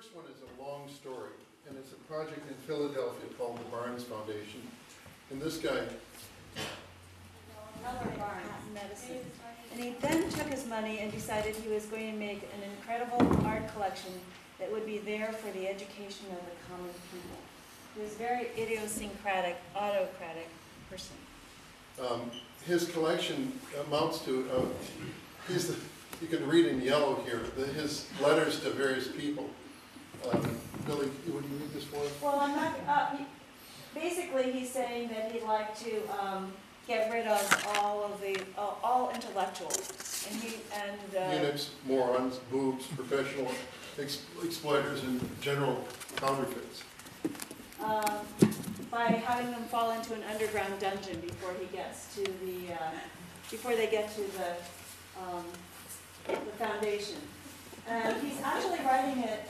first one is a long story, and it's a project in Philadelphia called the Barnes Foundation. And this guy, Another Barnes medicine. And he then took his money and decided he was going to make an incredible art collection that would be there for the education of the common people. He was a very idiosyncratic, autocratic person. his collection amounts to, you can read in yellow here, his letters to various people. Billy, would you read this for us? Well, I'm not, basically he's saying that he'd like to get rid of all intellectuals. And eunuchs, morons, boobs, professional exploiters, and general counterfeits. By having them fall into an underground dungeon before he gets to the, before they get to the foundation. And he's actually writing it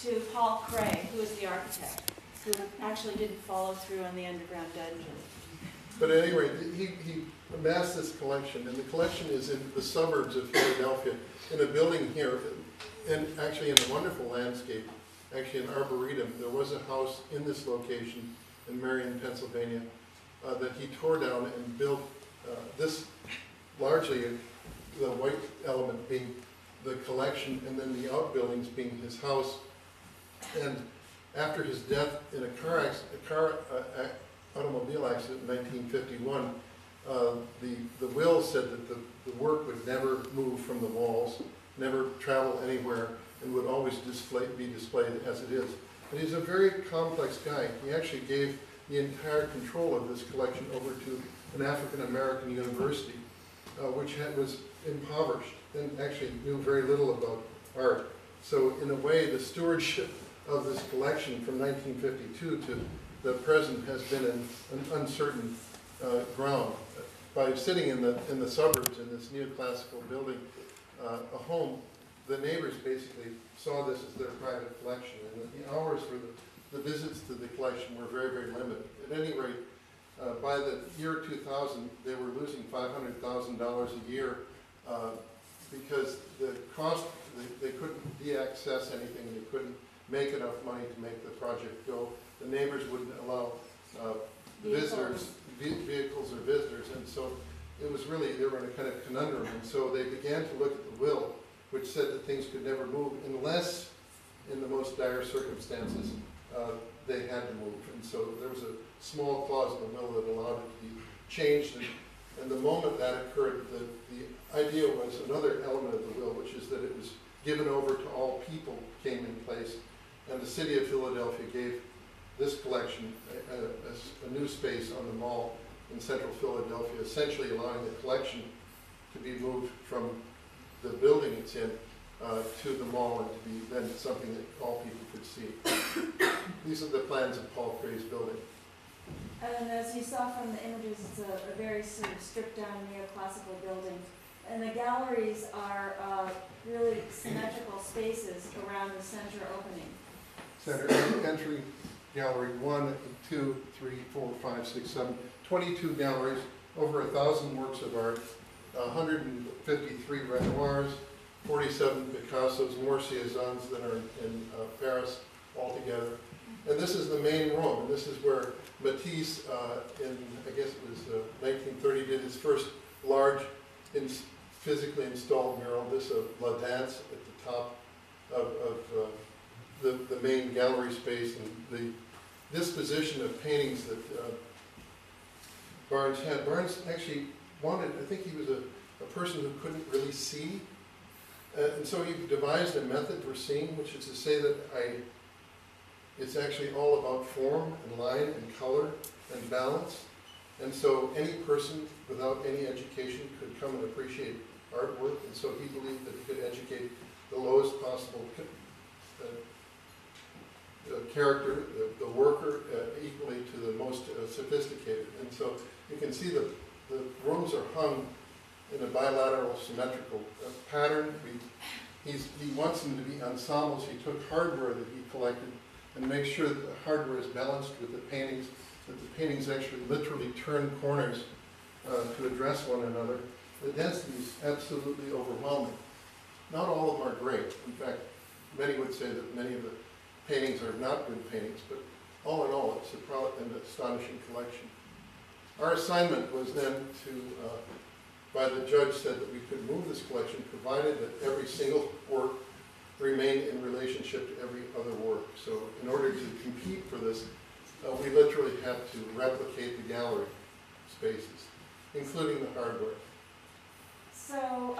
to Paul Cray, who is the architect, who actually didn't follow through on the underground dungeon. But at any rate, he amassed this collection, and the collection is in the suburbs of Philadelphia, in a building here, and actually in a wonderful landscape, actually an arboretum. There was a house in this location in Marion, Pennsylvania, that he tore down and built this, largely the white element being the collection, and then the outbuildings being his house. And after his death in a automobile accident in 1951, the will said that the work would never move from the walls, never travel anywhere, and would always be displayed as it is. But he's a very complex guy. He actually gave the entire control of this collection over to an African-American university, which was impoverished and actually knew very little about art. So in a way, the stewardship of this collection from 1952 to the present has been an uncertain ground. By sitting in the suburbs in this neoclassical building, a home, the neighbors basically saw this as their private collection, and the hours for the visits to the collection were very, very limited. At any rate, by the year 2000, they were losing $500,000 a year because the cost, they couldn't de-access anything, they couldn't make enough money to make the project go. The neighbors wouldn't allow vehicles or visitors, and so it was really, they were in a kind of conundrum, and so they began to look at the will, which said that things could never move unless, in the most dire circumstances, they had to move. And so there was a small clause in the will that allowed it to be changed, and the moment that occurred, the idea was another element of the will, which is that it was given over to all people came in place, and the city of Philadelphia gave this collection a new space on the mall in central Philadelphia, essentially allowing the collection to be moved from the building it's in to the mall, and to be then something that all people could see. These are the plans of Paul Cray's building. And as you saw from the images, it's a very sort of stripped down neoclassical building. And the galleries are really symmetrical spaces around the center opening. Center entry gallery 1, 2, 3, 4, 5, 6, 7, 22 galleries, over 1,000 works of art, 153 Renoirs, 47 Picassos, more Cézannes than are in Paris altogether. And this is the main room, and this is where Matisse, in, I guess it was 1930, did his first large physically installed mural, this of La Danse at the top of the main gallery space, and the disposition of paintings that Barnes had. Barnes actually wanted, I think he was a person who couldn't really see, and so he devised a method for seeing, which is to say that it's actually all about form and line and color and balance. And so any person without any education could come and appreciate artwork, and so he believed that he could educate the lowest possible character, the worker, equally to the most sophisticated. And so you can see the rooms are hung in a bilateral symmetrical pattern. He wants them to be ensembles. He took hardware that he collected and makes sure that the hardware is balanced with the paintings, that the paintings actually literally turn corners to address one another. The density is absolutely overwhelming. Not all of them are great. In fact, many would say that many of the paintings are not good paintings, but all in all, it's an astonishing collection. Our assignment was then to, by the judge, said that we could move this collection provided that every single work remained in relationship to every other work. So in order to compete for this, we literally had to replicate the gallery spaces, including the hardware. So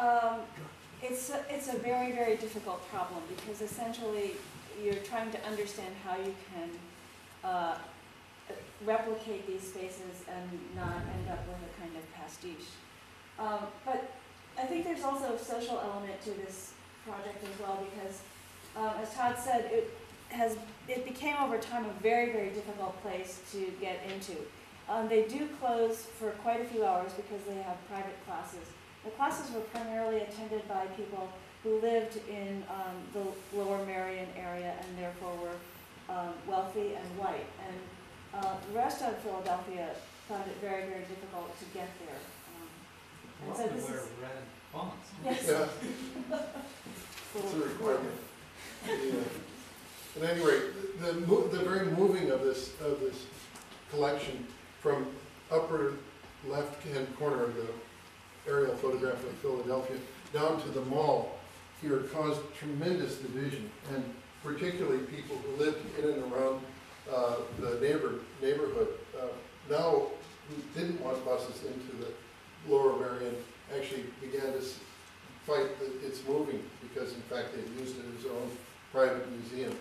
it's a very, very difficult problem because essentially you're trying to understand how you can replicate these spaces and not end up with a kind of pastiche. But I think there's also a social element to this project as well because, as Todd said, it became over time a very, very difficult place to get into. They do close for quite a few hours because they have private classes. The classes were primarily attended by people who lived in the Lower Merion area and therefore were wealthy and white. And the rest of Philadelphia found it very, very difficult to get there. And so this wear is red fonts. yes. Yeah. It's a requirement. Yeah. At any rate, the very moving of this collection from upper left-hand corner of the aerial photograph of Philadelphia down to the mall here caused tremendous division, and particularly people who lived in and around the neighborhood now who didn't want buses into the Lower Merion actually began to fight that it's moving because in fact they used it as their own private museum.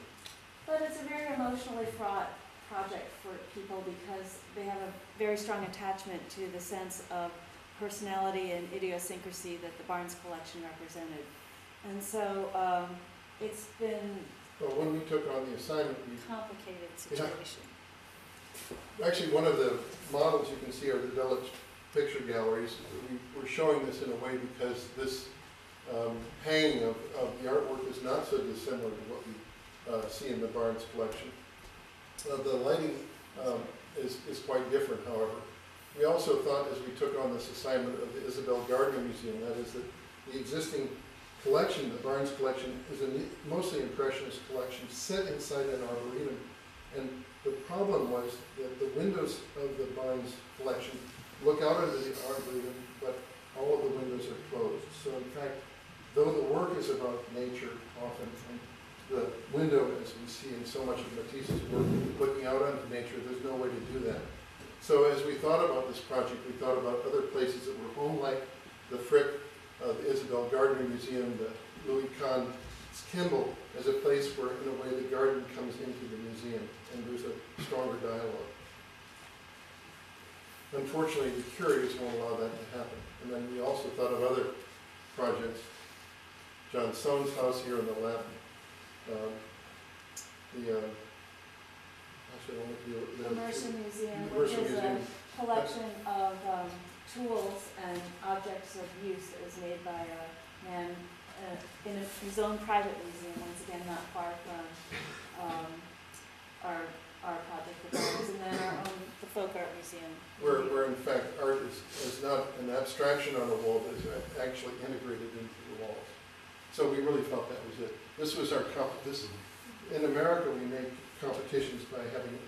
But it's a very emotionally fraught project for people because they have a very strong attachment to the sense of personality and idiosyncrasy that the Barnes collection represented. And so it's been Well, when we took on the assignment, a complicated situation. actually one of the models you can see are the Dulwich picture galleries. We were showing this in a way because this hanging of the artwork is not so dissimilar to what we see in the Barnes collection. The lighting is quite different, however. We also thought, as we took on this assignment of the Isabel Gardner Museum, that is that the existing collection, the Barnes collection, is a mostly impressionist collection set inside an arboretum. And the problem was that the windows of the Barnes collection look out into the arboretum, but all of the windows are closed. So in fact, though the work is about nature often, and the window, as we see in so much of Matisse's work, looking out onto nature, there's no way to do that. So as we thought about this project, we thought about other places that were home-like, the Frick, the Isabel Gardner Museum, the Louis Kahn's Kimball, as a place where, in a way, the garden comes into the museum, and there's a stronger dialogue. Unfortunately, the curators won't allow that to happen. And then we also thought of other projects. John Soane's house here on the left. The Mercer Museum, the Mercer which is Museum. a collection of tools and objects of use that was made by a man in his own private museum, once again not far from our project, the Barnes, and then our own, the Folk Art Museum. Where in fact art is not an abstraction on a wall, but is actually integrated into the walls. So we really felt that was it. This was our in America we make competitions by having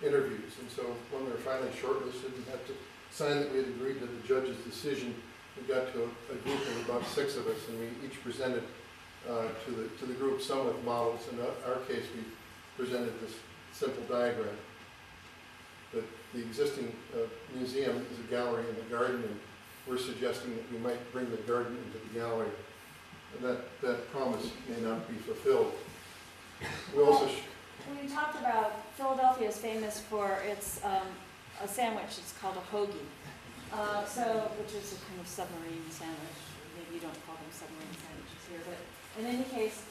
interviews, and so when we were finally shortlisted and had to sign that we had agreed to the judge's decision, we got to a group of about 6 of us, and we each presented to the group some with models. In our case, we presented this simple diagram. But the existing museum is a gallery in the garden, and we're suggesting that we might bring the garden into the gallery. And that promise may not be fulfilled. We also we talked about Philadelphia is famous for its a sandwich. It's called a hoagie, which is a kind of submarine sandwich. Maybe you don't call them submarine sandwiches here, but in any case,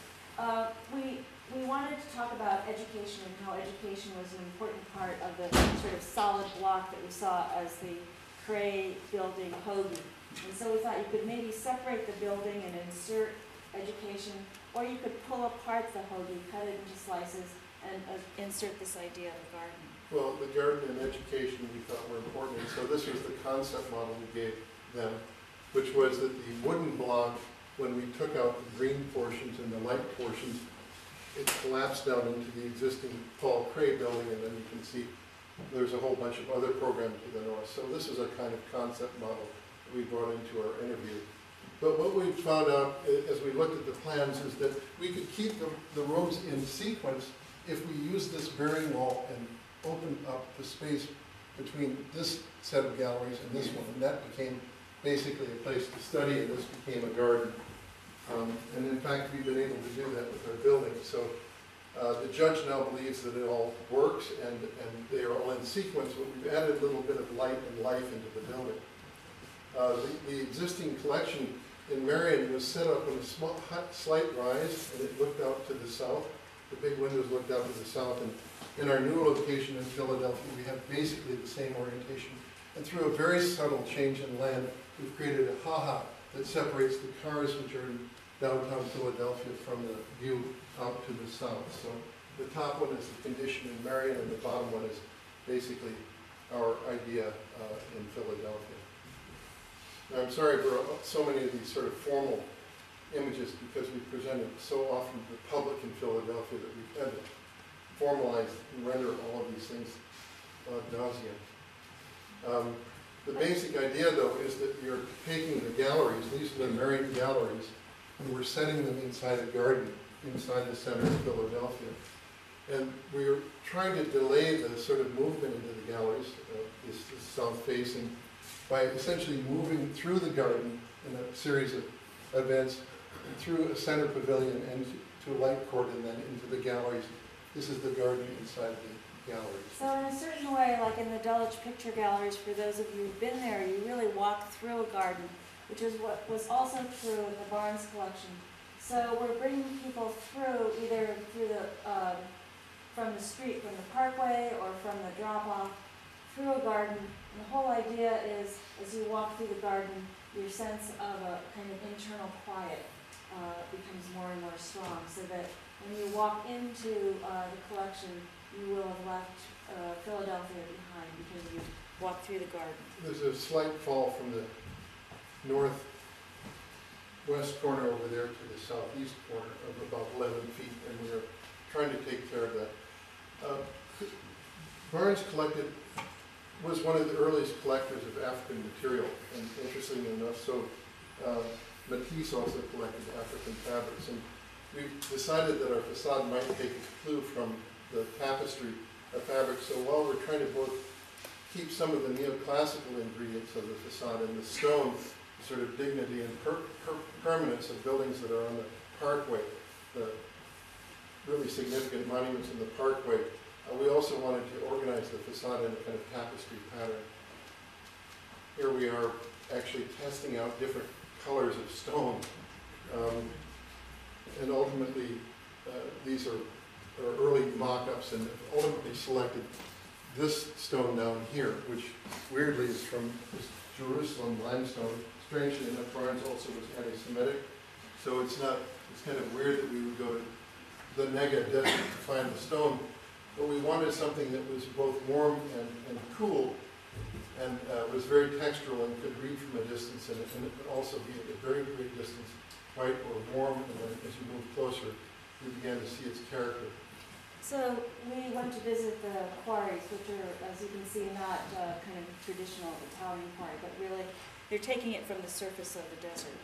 we wanted to talk about education and how education was an important part of the sort of solid block that we saw as the Cray building hoagie. And so we thought you could maybe separate the building and insert education, or you could pull apart the hoagie, cut it into slices, and insert this idea of a garden. Well, the garden and education we thought were important, and so this was the concept model we gave them, which was that the wooden block when we took out the green portions and the light portions, it collapsed down into the existing Paul Cray building, and then you can see there's a whole bunch of other programs to the north. So this is a kind of concept model that we brought into our interview. But what we found out as we looked at the plans is that we could keep the roads in sequence if we used this bearing wall and opened up the space between this set of galleries and this one. And that became basically a place to study, and this became a garden. And in fact, we've been able to do that with our building. So the judge now believes that it all works and they are all in sequence, but we've added a little bit of light and life into the building. The existing collection in Marion was set up in a slight rise, and it looked out to the south. The big windows looked out to the south, and in our new location in Philadelphia, we have basically the same orientation. And through a very subtle change in land, we've created a ha-ha that separates the cars which are in downtown Philadelphia from the view out to the south. So the top one is the condition in Marion, and the bottom one is basically our idea in Philadelphia. Now, I'm sorry for so many of these sort of formal images, because we present it so often to the public in Philadelphia that we've had to formalize and render all of these things ad nauseam. The basic idea, though, is that you're taking the galleries, these are the Marion galleries, and we're setting them inside a garden inside the center of Philadelphia. And we're trying to delay the sort of movement into the galleries, this south-facing, by essentially moving through the garden in a series of events, through a center pavilion and to a light court, and then into the galleries. This is the garden inside the galleries. So in a certain way, like in the Dulwich Picture Galleries, for those of you who've been there, you really walk through a garden, which is what was also true in the Barnes collection. So we're bringing people through, either through the, from the street, from the parkway, or from the drop-off, through a garden. And the whole idea is, as you walk through the garden, your sense of a kind of internal quiet becomes more and more strong, so that when you walk into the collection, you will have left Philadelphia behind because you walked through the garden. There's a slight fall from the northwest corner over there to the southeast corner of about 11 feet, and we're trying to take care of that. Barnes was one of the earliest collectors of African material, and interestingly enough, so Matisse also collected African fabrics, and we decided that our facade might take a clue from the tapestry of fabric. So while we're trying to both keep some of the neoclassical ingredients of the facade and the stone, the sort of dignity and permanence of buildings that are on the parkway, the really significant monuments in the parkway, we also wanted to organize the facade in a kind of tapestry pattern. Here we are actually testing out different colors of stone. And ultimately, these are early mock-ups, and ultimately selected this stone down here, which weirdly is from this Jerusalem limestone. Strangely enough, Barnes also was anti-Semitic, so it's kind of weird that we would go to the Nega desert to find the stone. But we wanted something that was both warm and cool, and was very textural and could read from a distance, and it could also be at a very great distance, white or warm, and then as you move closer, you began to see its character. So we went to visit the quarries, which are, as you can see, not kind of traditional Italian quarry, but really they're taking it from the surface of the desert.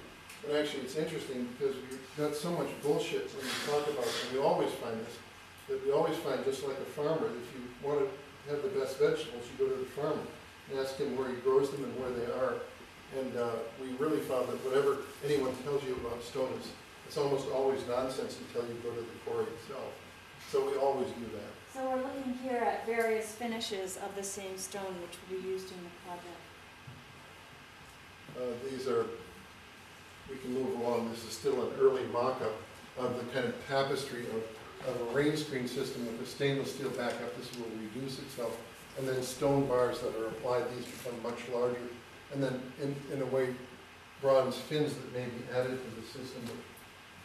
But actually, it's interesting because we've got so much bullshit when we talk about it, and we always find this, that we always find, just like a farmer, if you want to have the best vegetables, you go to the farmer and ask him where he grows them and where they are. And we really found that whatever anyone tells you about stone, it's almost always nonsense until you go to the quarry itself. So we always do that. So we're looking here at various finishes of the same stone which will be used in the project. These are, we can move along. This is still an early mock-up of the kind of tapestry of a rain screen system with a stainless steel backup. This will reduce itself. And then stone bars that are applied, these become much larger. And then in a way, bronze fins that may be added to the system.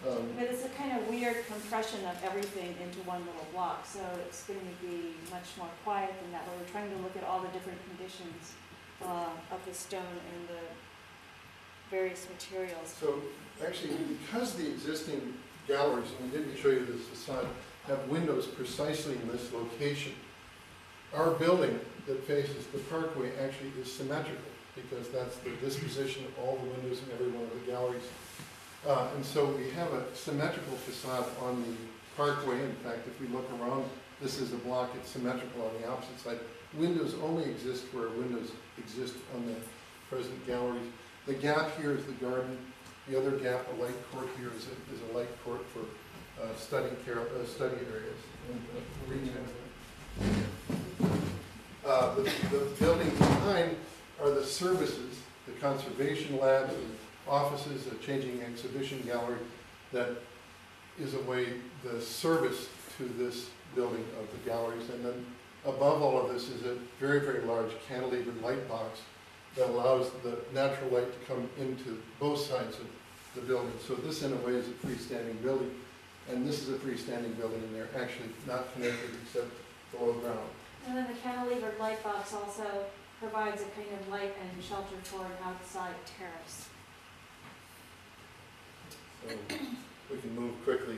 But it's a kind of weird compression of everything into one little block, so it's going to be much more quiet than that. But we're trying to look at all the different conditions of the stone and the various materials. So actually, because the existing galleries, and we didn't show you this facade, have windows precisely in this location, our building that faces the parkway actually is symmetrical, because that's the disposition of all the windows in every one of the galleries. And so we have a symmetrical facade on the parkway. In fact, if we look around, this is a block, it's symmetrical on the opposite side. Windows only exist where windows exist on the present galleries. The gap here is the garden. The other gap, a light court here, is a light court for study areas and reading. The building behind are the services, the conservation labs, and offices, a changing exhibition gallery that is a way, the service to this building of the galleries. And then above all of this is a very, very large cantilevered light box that allows the natural light to come into both sides of the building. So this, in a way, is a freestanding building, and this is a freestanding building, and they're actually not connected except below ground. And then the cantilevered light box also provides a kind of light and shelter for an outside terrace. So we can move quickly.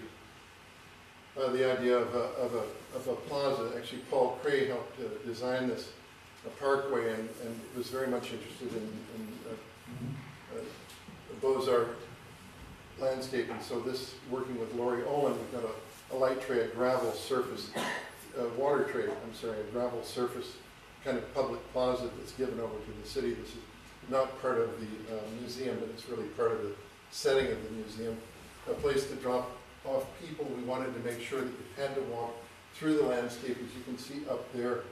The idea of a plaza, actually Paul Cray helped design this parkway, and was very much interested in Beaux-Arts landscaping. So this, working with Laurie Olin, we've got a light tray, a gravel surface, water tray, a gravel surface kind of public plaza that's given over to the city. This is not part of the museum, but it's really part of the setting of the museum. A place to drop off people. We wanted to make sure that you had to walk through the landscape, as you can see up there,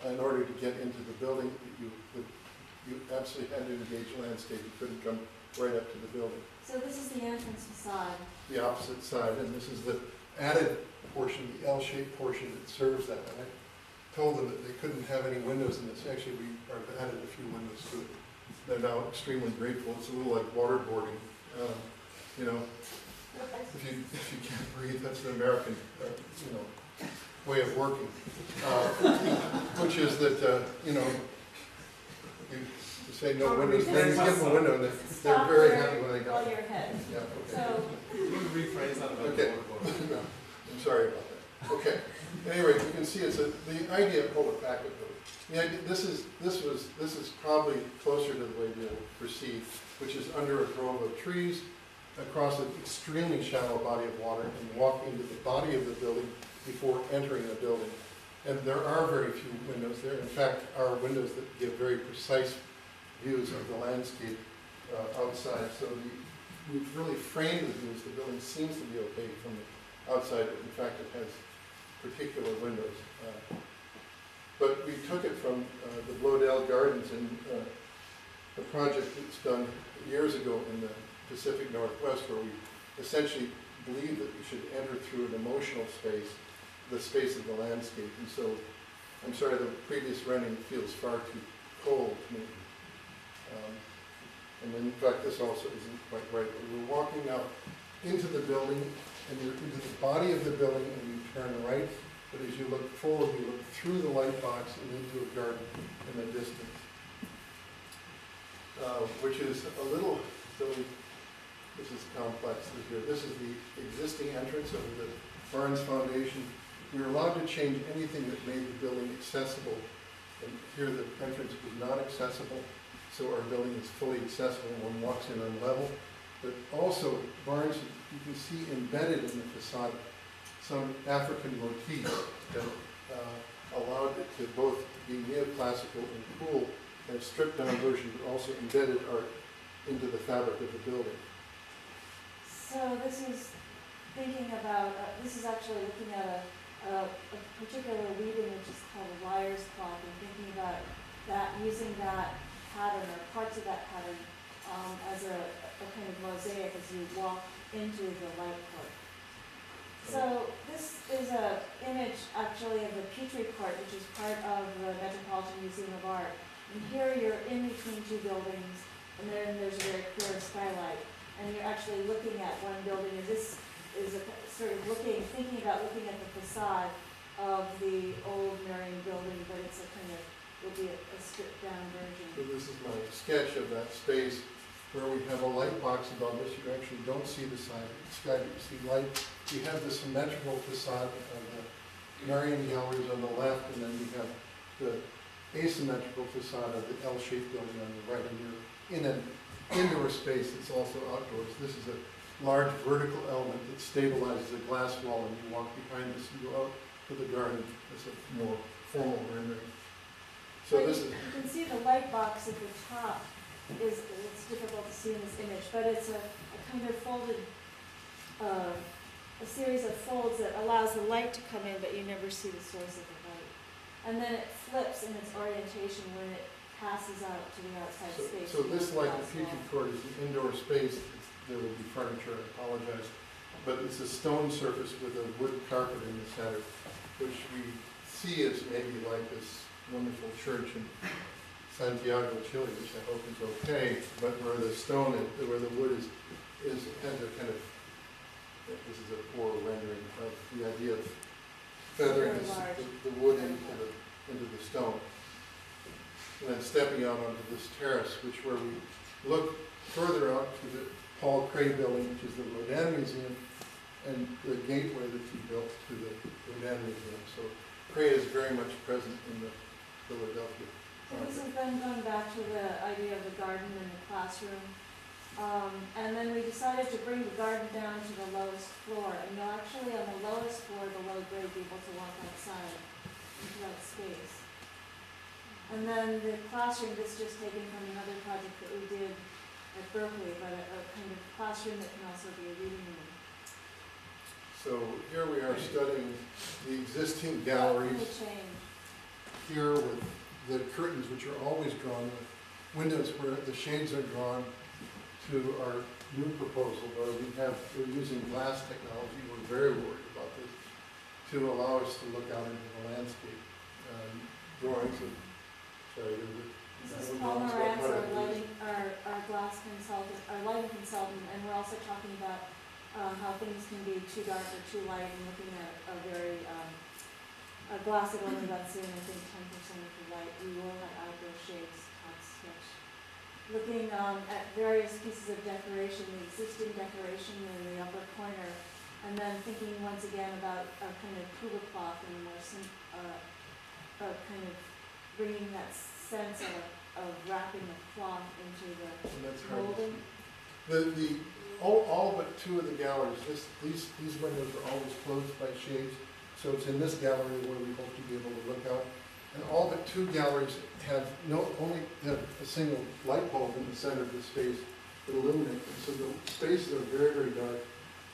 in order to get into the building. You absolutely had to engage the landscape. You couldn't come right up to the building. So this is the entrance facade. The opposite side, and this is the added portion, the L-shaped portion that serves that. And I told them that they couldn't have any windows in this. Actually, we added a few windows to it. They're now extremely grateful. It's a little like waterboarding. You know, if you can't breathe, that's the American, way of working. Which is that, you say no windows, then you give them a window, and they're very happy when they got it. Your head. Yeah, okay. So, Rephrase that about Okay. the waterboard. I'm sorry about that. Okay. Anyway, you can see it's the idea. Hold it back a bit. The idea, this is probably closer to the way you'll proceed, which is under a grove of trees, across an extremely shallow body of water, and walk into the body of the building before entering the building. And there are very few windows there. In fact, are windows that give very precise views of the landscape outside. So we've really framed the views. The building seems to be okay from the outside, but in fact it has particular windows. But we took it from the Bloedel Gardens in a project that's done years ago in the Pacific Northwest, where we essentially believe that we should enter through an emotional space, the space of the landscape. And so, I'm sorry, the previous rendering feels far too cold to me. And in fact, this also isn't quite right. But we're walking now into the building, and you're into the body of the building, and you turn right. But as you look forward, you look through the light box and into a garden in the distance, which is a little silly. This is complex here. This is the existing entrance of the Barnes Foundation. We were allowed to change anything that made the building accessible. And here the entrance was not accessible, so our building is fully accessible. One walks in on level. But also, Barnes, you can see embedded in the facade some African motifs that allowed it to both be neoclassical and cool, and a stripped down version, but also embedded art into the fabric of the building. So this is thinking about, this is actually looking at a particular weaving which is called a liar's cloth, and thinking about that, using that pattern or parts of that pattern as a kind of mosaic as you walk into the light court. So this is an image actually of the Petrie Court, which is part of the Metropolitan Museum of Art. And here you're in between two buildings, and then there's a very clear skylight. And you're actually looking at one building, and this is a sort of thinking about looking at the facade of the old Marion building, but it's a kind of, will be a stripped down version. So this is my sketch of that space. where we have a light box above us. You actually don't see the sky, you see light. We have the symmetrical facade of the Marian galleries on the left, and then we have the asymmetrical facade of the L-shaped building on the right. And you're in an indoor space that's also outdoors. This is a large vertical element that stabilizes a glass wall, and you walk behind this and go out to the garden. It's a more formal rendering. So this is, you can see the light box at the top it's difficult to see in this image, but it's a kind of folded, a series of folds that allows the light to come in, but you never see the source of the light. And then it flips in its orientation when it passes out to the outside space. so this, like the future court, is an indoor space. There will be furniture, I apologize, but it's a stone surface with a wood carpet in the center, which we see as maybe like this wonderful church in Santiago, Chile, which I hope is okay, but where the stone, where the wood is has a kind of, this is a poor rendering of the idea of feathering the wood into the stone. And then stepping out onto this terrace, which where we look further out to the Paul Cray building, which is the Rodin Museum, and the gateway that he built to the Rodin Museum. So Cray is very much present in the Philadelphia. So this has been going back to the idea of the garden and the classroom. And then we decided to bring the garden down to the lowest floor. And you'll actually, on the lowest floor, the low grade, be able to walk outside into that space. And then the classroom, this is just taken from another project that we did at Berkeley, but a kind of classroom that can also be a reading room. So here we are studying the existing That galleries will change. here with the curtains, which are always drawn, with windows where the shades are drawn, to our new proposal where we're using glass technology. We're very worried about this, to allow us to look out into the landscape. Drawings of, sorry, This is Paul Moran, our glass consultant, our lighting consultant, and we're also talking about how things can be too dark or too light, and looking at a very a glass that only lets in, I think, 10% of the light. We will have outdoor shades, hot sketch. Looking at various pieces of decoration, the existing decoration in the upper corner, and then thinking once again about a kind of cougar cloth and more kind of bringing that sense of wrapping a cloth into the molding. All but two of the galleries, these windows are always closed by shades, so it's in this gallery where we hope to be able to look out. And all but two galleries only have a single light bulb in the center of the space that illuminates them, so the spaces are very, very dark.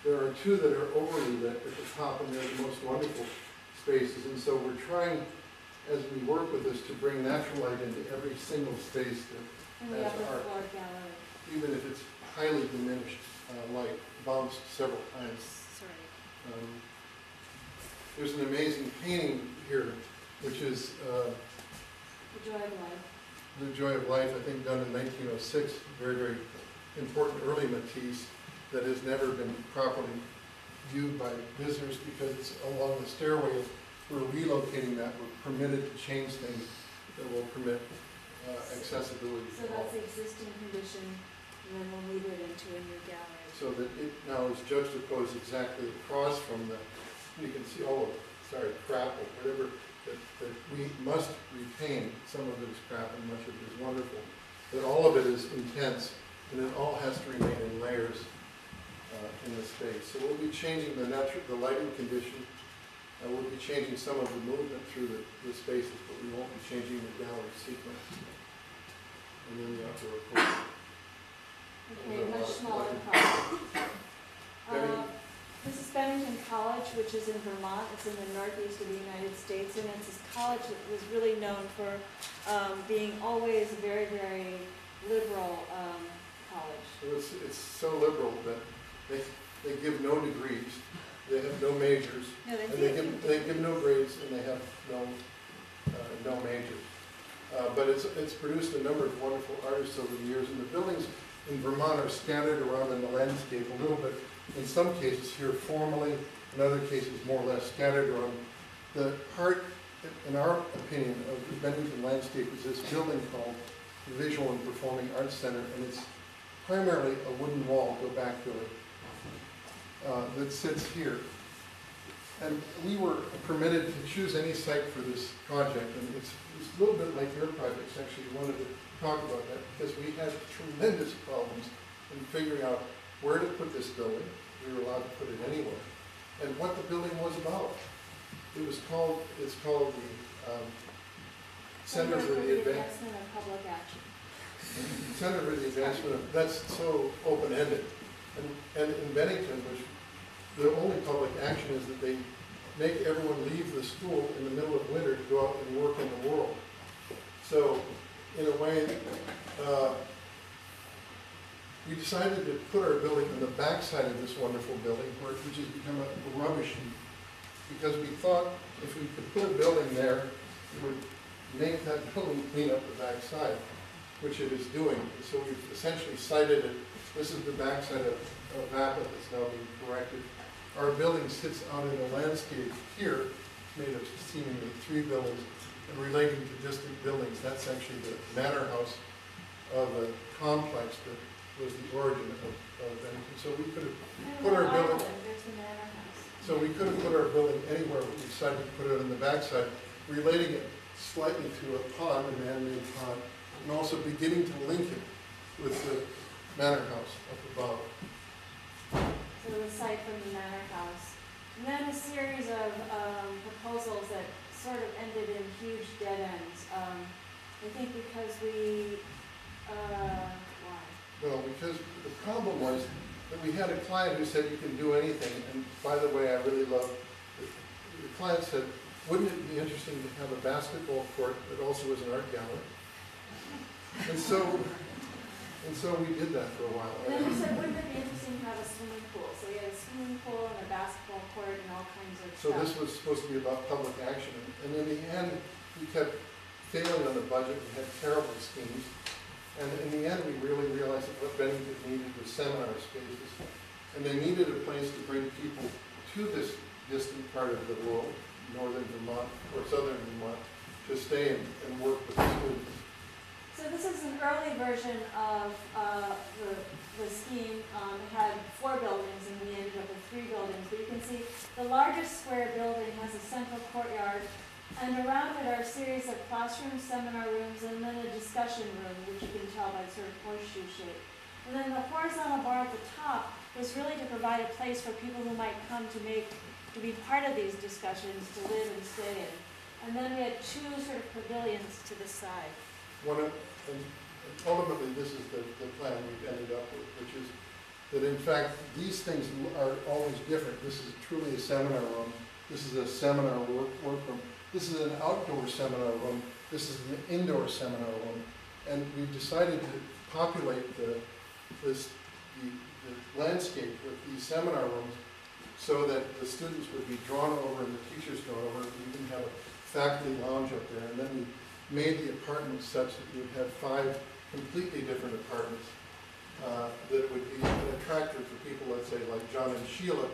There are two that are overly lit at the top, and they're the most wonderful spaces, and so we're trying, as we work with this, to bring natural light into every single space In the upper floor gallery. even if it's highly diminished light, bounced several times. Sorry. There's an amazing painting here, which is The Joy of Life. The Joy of Life, I think done in 1906, very, very important early Matisse that has never been properly viewed by visitors because it's along the stairway. We're relocating that. We're permitted to change things that will permit accessibility. So that's the existing condition, and then we'll move it into a new gallery. So that it now is juxtaposed exactly across from the, you can see all of, crap or whatever, that we must retain. Some of it is crap and much of it is wonderful. But all of it is intense, and it all has to remain in layers in the space. So we'll be changing the lighting condition. We'll be changing some of the movement through the spaces, but we won't be changing the gallery sequence. And then the outdoor court. Okay, much smaller project. This is Bennington College, which is in Vermont. It's in the northeast of the United States, and it's a college that was really known for being always a very, very liberal college. So it's so liberal that they give no degrees, they have no majors, No, and they give no grades, and they have no majors. But it's produced a number of wonderful artists over the years, and the buildings in Vermont are scattered around in the landscape a little bit. In some cases here formally, in other cases more or less scattered around. The heart, in our opinion, of the Bennington landscape is this building called the Visual and Performing Arts Center, and it's primarily a wooden wall, go back to it, that sits here. And we were permitted to choose any site for this project, and it's a little bit like your projects, actually. We wanted to talk about that because we had tremendous problems in figuring out where to put this building. We were allowed to put it anywhere, and what the building was about. It's called the Center for the Advancement of Public Action. Center for the Advancement of, that's so open-ended. And in Bennington, which the only public action is that they make everyone leave the school in the middle of winter to go out and work in the world. So, in a way, we decided to put our building on the backside of this wonderful building, which has become a rubbish heap, because we thought if we could put a building there, it would make that building clean up the backside, which it is doing. So we've essentially sited it. This is the backside of Napa that's now being corrected. Our building sits out in a landscape here, made of seemingly 3 buildings, and relating to distant buildings. That's actually the manor house of a complex that was the origin of Bennington. So we could have put our building. There's the manor house. So we could have put our building anywhere, but we decided to put it on the backside, relating it slightly to a pond, a man-made pond, and also beginning to link it with the manor house up above. So the site from the manor house. And then a series of proposals that sort of ended in huge dead ends. I think because why? Well, because the problem was that we had a client who said you can do anything, and by the way, I really love, the client said, wouldn't it be interesting to have a basketball court that also was an art gallery? And so we did that for a while. And then we said, wouldn't it be interesting to have a swimming pool? So we had a swimming pool and a basketball court and all kinds of So stuff. this was supposed to be about public action, and in the end, we kept failing on the budget. We had terrible schemes, and in the end, we really realized that what Bennington needed was seminar spaces, and they needed a place to bring people to this distant part of the world, northern Vermont or southern Vermont, to stay and work with the students. So this is an early version of the scheme. It had 4 buildings, and we ended up with 3 buildings. But you can see the largest square building has a central courtyard, and around it are a series of classrooms, seminar rooms, and then a discussion room, which you can tell by sort of horseshoe shape. And then the horizontal bar at the top was really to provide a place for people who might come to be part of these discussions, to live and stay in. And then we had 2 sort of pavilions to the side. And ultimately, this is the plan we've ended up with, which is that in fact, these things are always different. This is truly a seminar room. This is a seminar workroom. This is an outdoor seminar room. This is an indoor seminar room. And we've decided to populate the landscape with these seminar rooms so that the students would be drawn over and the teachers drawn over. We can have a faculty lounge up there. And then we made the apartments such that you would have 5 completely different apartments that would be an attractor for people, let's say, like John and Sheila,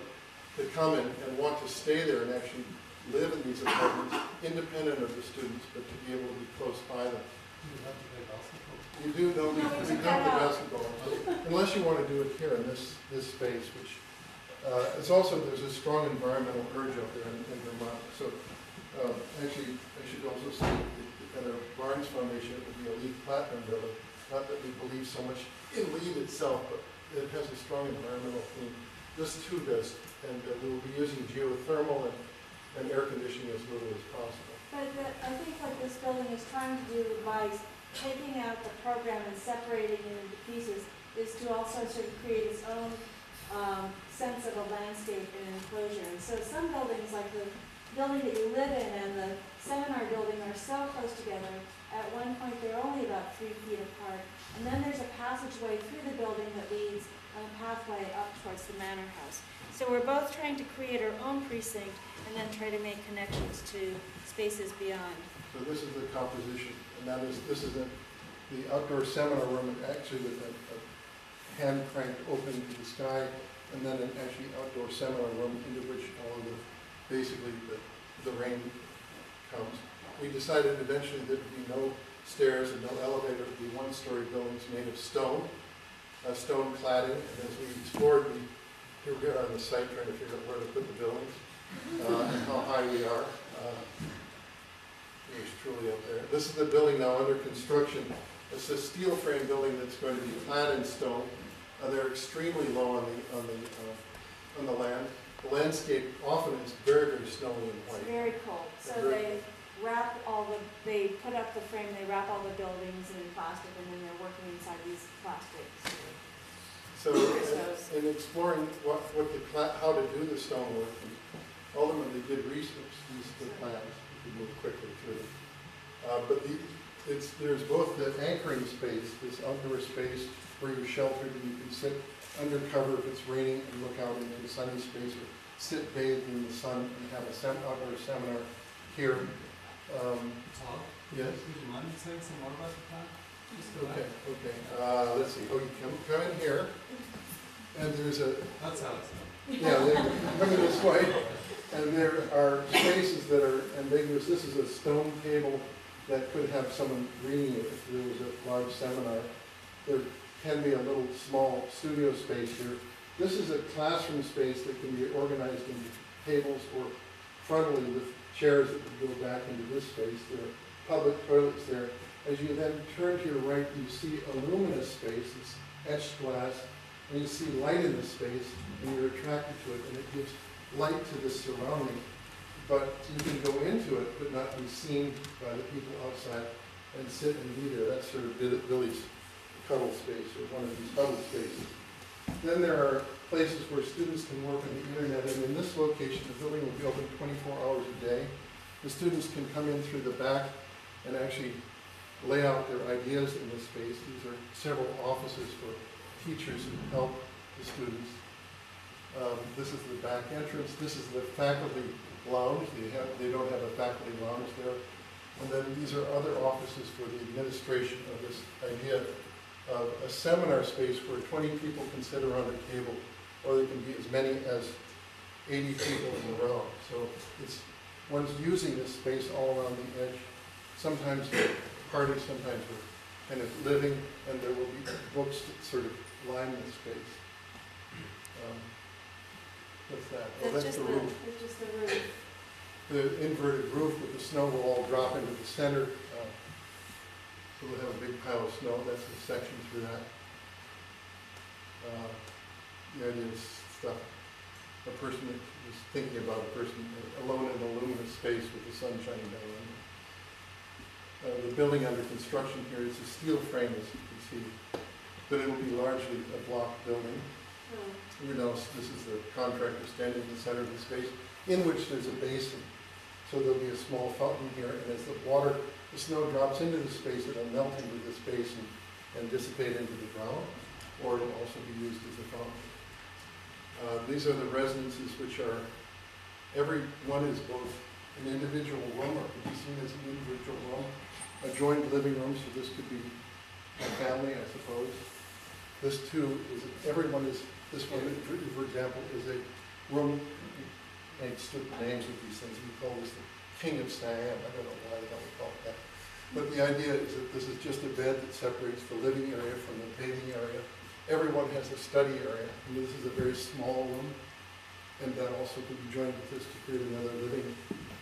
to come in and want to stay there and actually live in these apartments, independent of the students, but to be able to be close by them. You have to play basketball. You do know we don't play basketball, unless you want to do it here in this space, which it's also, there's a strong environmental urge up there in Vermont. So actually, I should also say that the Barnes Foundation, it would be a LEED Platinum building. Not that we believe so much in LEED itself, but it has a strong environmental theme. This too does, and we will be using geothermal and air conditioning as little as possible. But I think what this building is trying to do by taking out the program and separating it into pieces is to also sort of create its own sense of a landscape and enclosure. And so some buildings, like the building that you live in and the seminar building, are so close together. At one point, they're only about 3 feet apart. And then there's a passageway through the building that leads a pathway up towards the manor house. So we're both trying to create our own precinct and then try to make connections to spaces beyond. So this is the composition, and that is, this is the outdoor seminar room, actually with a hand cranked opening to the sky, and then an actually outdoor seminar room into which all of basically the rain comes. We decided eventually there would be no stairs and no elevator. It would be 1-story buildings made of stone, stone cladding, and as we explored, here we are on the site trying to figure out where to put the buildings, and how high we are. It's truly up there. This is the building now under construction. It's a steel frame building that's going to be clad in stone. They're extremely low on the land. The landscape often is very, very snowy and It's white. very cold. So they wrap they put up the frame, they wrap all the buildings in plastic, and then they're working inside these plastics. So in exploring how to do the stonework, we ultimately did research the plans. We can move quickly through them. But there's both the anchoring space, this outdoor space where you're sheltered and you can sit under cover if it's raining and look out into the sunny space, or sit bathed in the sun and have an outdoor seminar here. Tom? Yes? Would you mind saying some more about the plan? Okay. Let's see. Oh, you come in here, and there's a. That's Alex. Yeah, they come in this way, and there are spaces that are ambiguous. This is a stone table that could have someone reading it if there was a large seminar. There can be a little small studio space here. This is a classroom space that can be organized into tables or frontally with chairs that would go back into this space. There are public toilets there. As you then turn to your right, you see a luminous space. It's etched glass, and you see light in this space, and you're attracted to it, and it gives light to the surrounding. But you can go into it, but not be seen by the people outside, and sit and be there. That's sort of Billie's cuddle space, or one of these huddle spaces. Then there are places where students can work on the internet, and in this location, the building will be open 24 hours a day. The students can come in through the back and actually lay out their ideas in this space. These are several offices for teachers who help the students. This is the back entrance. This is the faculty lounge. They don't have a faculty lounge there. And then these are other offices for the administration of this idea of a seminar space where 20 people can sit around a table, or there can be as many as 80 people in the room. So one's using this space all around the edge. Sometimes parties, sometimes we're kind of living, and there will be books that sort of line the space. What's that? Oh, that's the roof. That's just the roof. The inverted roof with the snow will all drop into the center. So we'll have a big pile of snow. That's the section through that. The idea is stuff. A person is thinking about a person alone in a luminous space with the sun shining down on them. The building under construction here is a steel frame, as you can see, but it will be largely a block building. You know, this is the contractor standing in the center of the space, in which there's a basin. So there'll be a small fountain here, and as the snow drops into the space, it'll melt into this basin and dissipate into the ground, or it'll also be used as a fountain. These are the residences, which are, every one is both an individual room, or could be seen as an individual room, a joint living room, so this could be a family, I suppose. This too is, this one, for example, is a room, they stood names with these things, we call this the King of Siam. I don't know why they don't call it that. But the idea is that this is just a bed that separates the living area from the bathing area. Everyone has a study area, and this is a very small room, and that also could be joined with this to create another living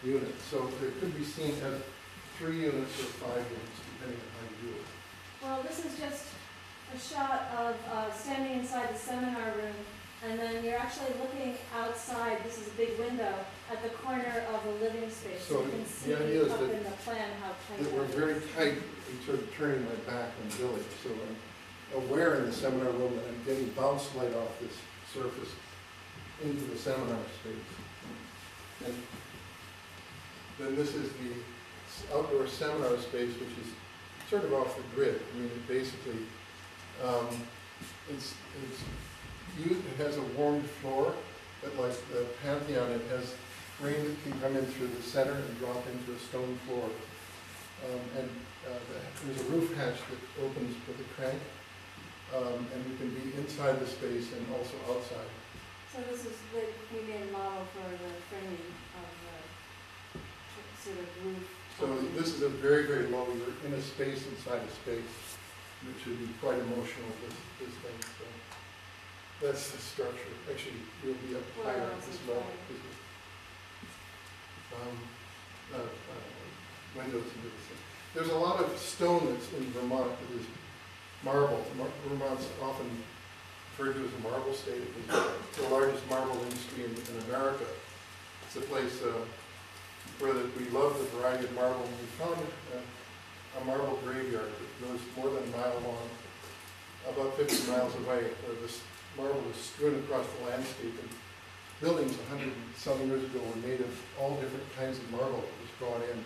unit. So it could be seen as 3 units or 5 units, depending on how you do it. Well, this is just a shot of standing inside the seminar room, and then you're actually looking outside. This is a big window at the corner of the living space. So you can see the idea is up that, in the plan how tight that we're that very is. tight in sort of turning my back on Billie. So I'm aware in the seminar room that I'm getting bounce light off this surface into the seminar space. And then this is the outdoor seminar space, which is sort of off the grid. I mean, it basically, it has a warmed floor, but like the Pantheon, it has rain that can come in through the center and drop into a stone floor. There's a roof hatch that opens with a crank, and you can be inside the space and also outside. So this is we made a model for the framing of the sort of roof. So this is a very, very low, you're in a space inside a space. It should be quite emotional, this thing, so. That's the structure. Actually, we'll be up Where higher else as is well. that? Windows into the thing. There's a lot of stone that's in Vermont that is marble. Vermont's often referred to as a marble state. It's the largest marble industry in America. It's a place where we love the variety of marble. And we found a marble graveyard that goes more than a mile long, about 50 miles away, where this marble is strewn across the landscape. And buildings 100 and some years ago were made of all different kinds of marble that was brought in.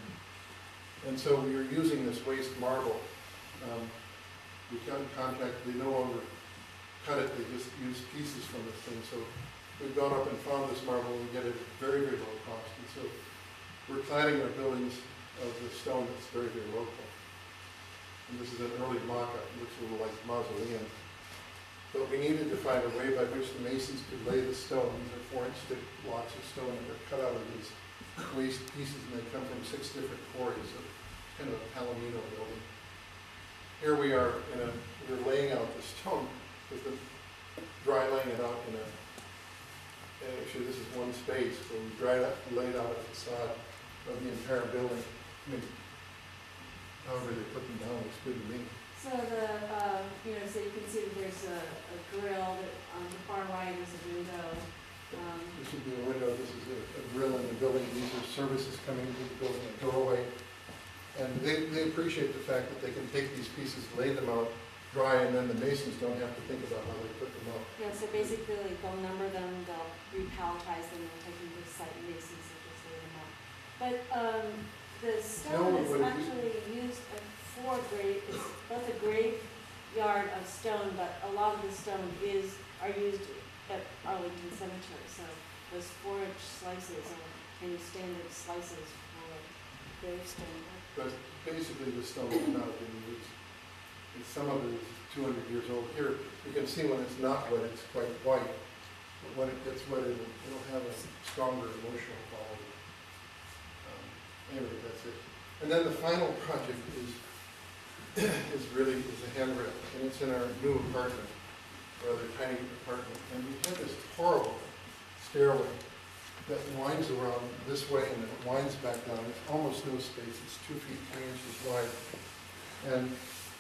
And so we are using this waste marble. We got in contact, they no longer cut it, they just use pieces from this thing. So we've gone up and found this marble and we get it at very, very low cost. And so we're cladding our buildings of the stone that's very, very local. And this is an early mock-up, it looks a little like mausoleum. But we needed to find a way by which the masons could lay the stone. These are 4-inch thick blocks of stone that are cut out of these waste pieces, and they come from 6 different quarries, so kind of a palomino building. Here we are we're laying out the stone with the dry laying it out and actually this is one space where we laid out a facade of the entire building. I mean, however they put them down looks good to me. So so you can see that there's a grill, that on the far right is a window. This would be a window, this is a grill in the building, these are services coming into the building, a doorway. And they appreciate the fact that they can take these pieces, lay them out dry, and then the masons don't have to think about how they put them out. Yeah, so basically they'll number them, they'll repalletize them, and take them to the site, and masons will just lay them out. But the stone is actually used it's both a graveyard of stone, but a lot of the stone are used at Arlington Cemetery. So those 4-inch slices are any standard slices for gravestone. But basically the stone is not being used. And some of it is 200 years old. Here you can see when it's not wet, it's quite white. But when it gets wet, it'll have a stronger emotional quality. Anyway, that's it. And then the final project is a handrail, and it's in our new apartment, rather tiny apartment. And we have this horrible stairway that winds around this way and then it winds back down. There's almost no space. It's 2 feet 3 inches wide. And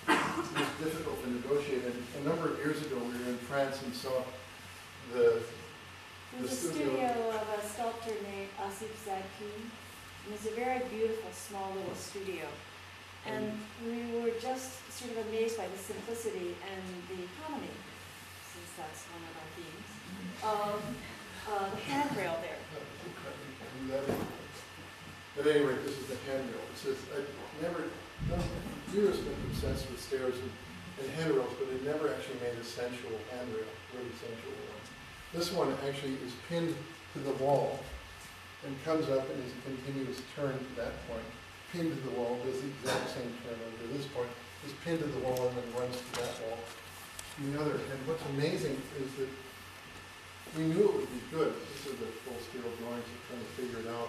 it's difficult to negotiate. And a number of years ago, we were in France and saw the studio of a sculptor named Asif Zaki. And it's a very beautiful, small little studio. And we were just sort of amazed by the simplicity and the economy, since that's one of our themes, of the handrail there. At any rate, this is the handrail. It says, I've years been obsessed with stairs and handrails, but it never actually made a sensual handrail, really sensual one. This one actually is pinned to the wall and comes up and is a continuous turn to that point. Pinned to the wall, does the exact same turn over to this point, is pinned to the wall and then runs to that wall. And the other, and what's amazing is that we knew it would be good. These are the full-scale drawings, we're trying to figure it out.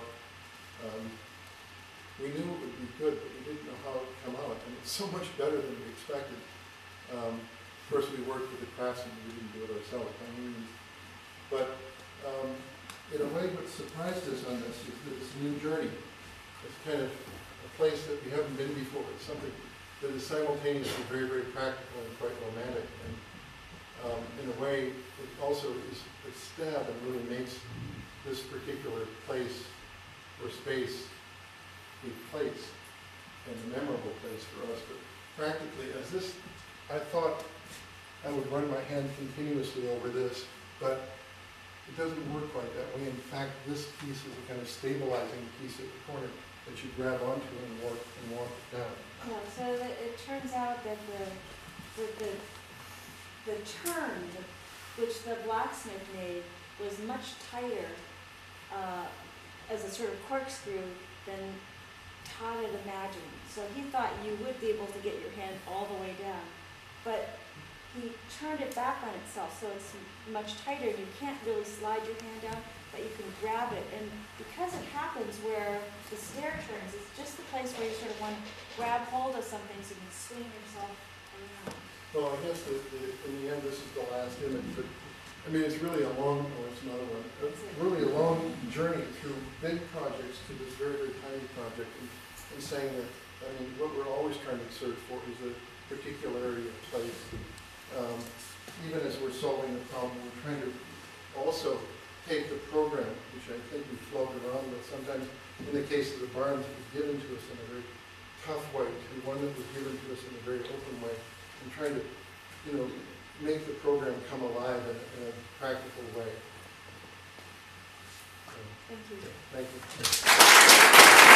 We knew it would be good, but we didn't know how it would come out, and it's so much better than we expected. Of course, we worked with the craftsmen, we didn't do it ourselves by any means. But in a way, what surprised us on this is that it's a new journey. It's kind of a place that we haven't been before. It's something that is simultaneously very, very practical and quite romantic. And in a way, it also is a stab and really makes this particular place or space a place and a memorable place for us. But practically, I thought I would run my hand continuously over this, but it doesn't work quite that way. In fact, this piece is a kind of stabilizing piece at the corner that you grab onto and walk it down. Yeah, so it turns out that the turn which the blacksmith made was much tighter as a sort of corkscrew than Todd had imagined. So he thought you would be able to get your hand all the way down, but he turned it back on itself, so it's much tighter. You can't really slide your hand down, but you can grab it. And because it happens where the stair turns, it's just the place where you sort of want to grab hold of something so you can swing yourself Well, I guess in the end, this is the last image, but, I mean, it's really a long, oh, it's another one, really a long journey through big projects to this very, very tiny project, and saying that, I mean, what we're always trying to search for is a particularity of place. Even as we're solving the problem, we're trying to also take the program, which I think we floated around with sometimes, in the case of the barns, it was given to us in a very tough way, to one that was given to us in a very open way, and trying to, you know, make the program come alive in a practical way. Thank you. Thank you.